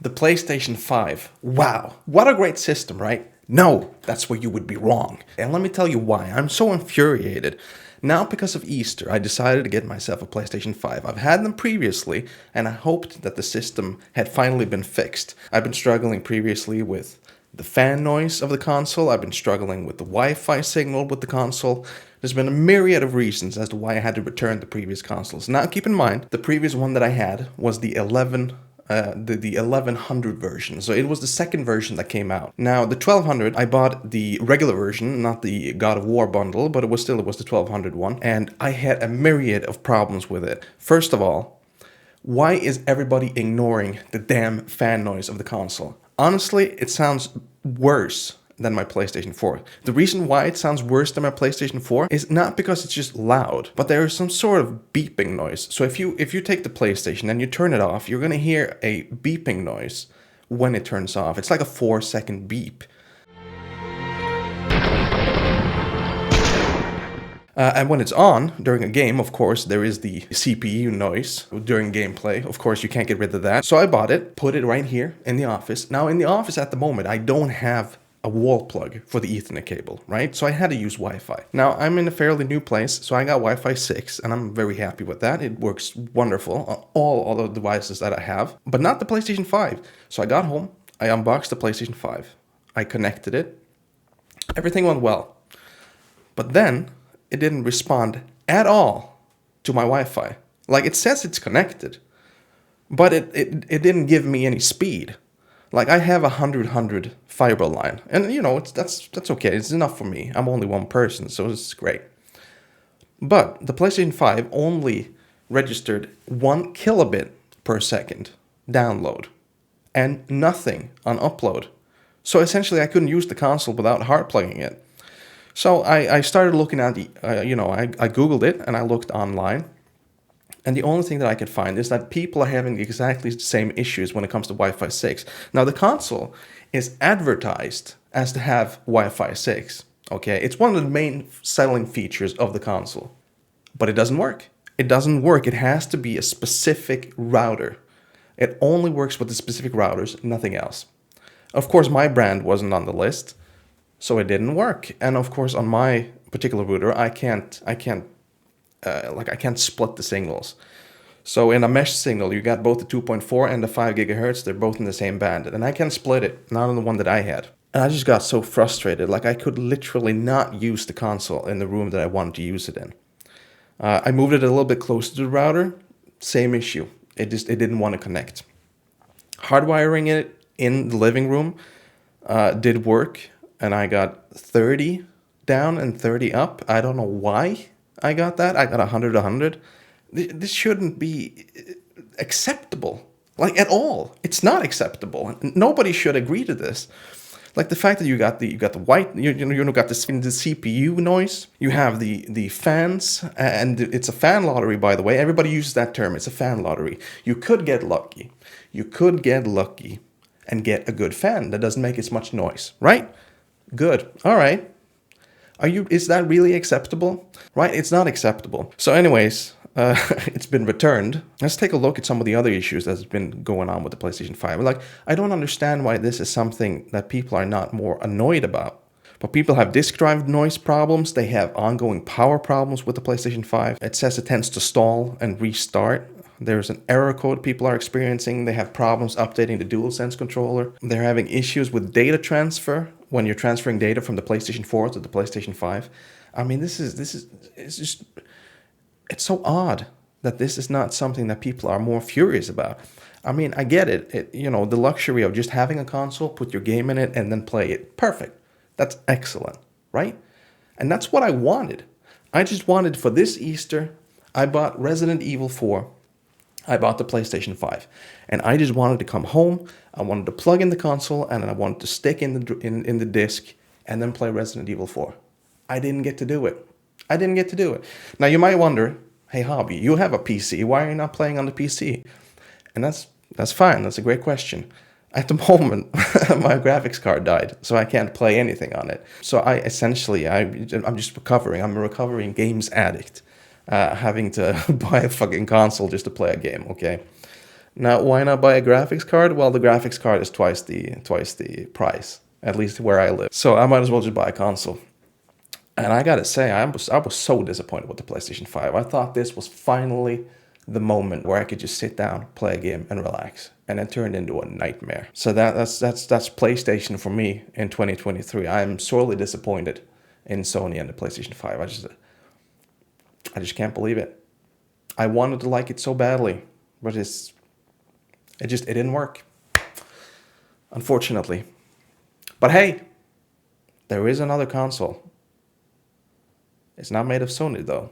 The PlayStation 5. Wow, what a great system, right? No, that's where you would be wrong. And let me tell you why. I'm so infuriated. Now, because of Easter, I decided to get myself a PlayStation 5. I've had them previously, and I hoped that the system had finally been fixed. I've been struggling previously with the fan noise of the console. I've been struggling with the Wi-Fi signal with the console. There's been a myriad of reasons as to why I had to return the previous consoles. Now, keep in mind, the previous one that I had was the 1100 version. So it was the second version that came out. Now, the 1200, I bought the regular version, not the God of War bundle, but it was the 1200 one. And I had a myriad of problems with it. First of all, why is everybody ignoring the damn fan noise of the console? Honestly, it sounds worse than my PlayStation 4. The reason why it sounds worse than my PlayStation 4 is not because it's just loud, but there is some sort of beeping noise. So if you take the PlayStation and you turn it off, you're gonna hear a beeping noise when it turns off. It's like a 4-second beep. And when it's on during a game, of course, there is the CPU noise during gameplay. Of course, you can't get rid of that. So I bought it, put it right here in the office. Now, in the office at the moment, I don't have a wall plug for the Ethernet cable, right? So I had to use Wi-Fi. Now, I'm in a fairly new place, so I got Wi-Fi 6, and I'm very happy with that. It works wonderful on all the devices that I have, but not the PlayStation 5. So I got home, I unboxed the PlayStation 5. I connected it. Everything went well. But then it didn't respond at all to my Wi-Fi. Like, it says it's connected, but it didn't give me any speed. Like, I have a 100 fiber line, and you know, that's okay. It's enough for me. I'm only one person, so it's great. But the PlayStation 5 only registered 1 kilobit per second download and nothing on upload. So essentially, I couldn't use the console without hard plugging it. So I started looking at the, I Googled it and I looked online. And the only thing that I could find is that people are having exactly the same issues when it comes to Wi-Fi 6. Now, the console is advertised as to have Wi-Fi 6. Okay, it's one of the main selling features of the console. But it doesn't work. It doesn't work. It has to be a specific router. It only works with the specific routers, nothing else. Of course, my brand wasn't on the list, so it didn't work. And of course, on my particular router, I can't split the signals. So in a mesh signal, you got both the 2.4 and the 5 gigahertz. They're both in the same band, and I can split it, not on the one that I had. And I just got so frustrated. Like, I could literally not use the console in the room that I wanted to use it in. I moved it a little bit closer to the router. Same issue. It didn't want to connect. Hardwiring it in the living room did work, and I got 30 down and 30 up. I don't know why I got that. I got 100. This shouldn't be acceptable, like, at all. It's not acceptable. Nobody should agree to this. Like, the fact that you got the white, you got the CPU noise. You have the fans, and it's a fan lottery, by the way. Everybody uses that term. It's a fan lottery. You could get lucky. You could get lucky and get a good fan that doesn't make as much noise, right? Good. All right. Is that really acceptable? Right? It's not acceptable. So anyways, it's been returned. Let's take a look at some of the other issues that's been going on with the PlayStation 5. Like, I don't understand why this is something that people are not more annoyed about. But people have disk drive noise problems. They have ongoing power problems with the PlayStation 5. It says it tends to stall and restart. There's an error code people are experiencing. They have problems updating the DualSense controller. They're having issues with data transfer when you're transferring data from the PlayStation 4 to the PlayStation 5. I mean, it's so odd that this is not something that people are more furious about. I mean, I get it. The luxury of just having a console, put your game in it, and then play it. Perfect. That's excellent, right? And that's what I wanted. I just wanted, for this Easter, I bought Resident Evil 4. I bought the PlayStation 5, and I just wanted to come home. I wanted to plug in the console, and I wanted to stick in the disc and then play Resident Evil 4. I didn't get to do it. Now, you might wonder, hey, Hobby, you have a PC. Why are you not playing on the PC? And that's fine. That's a great question. At the moment, my graphics card died, so I can't play anything on it. So I'm just recovering. I'm a recovering games addict. Having to buy a fucking console just to play a game, okay? Now, why not buy a graphics card? Well, the graphics card is twice the price, at least where I live. So I might as well just buy a console. And I gotta say, I was so disappointed with the PlayStation 5. I thought this was finally the moment where I could just sit down, play a game, and relax. And it turned into a nightmare. So that's PlayStation for me in 2023. I am sorely disappointed in Sony and the PlayStation 5. I just can't believe it. I wanted to like it so badly, but it didn't work. Unfortunately. But hey, there is another console. It's not made of Sony though.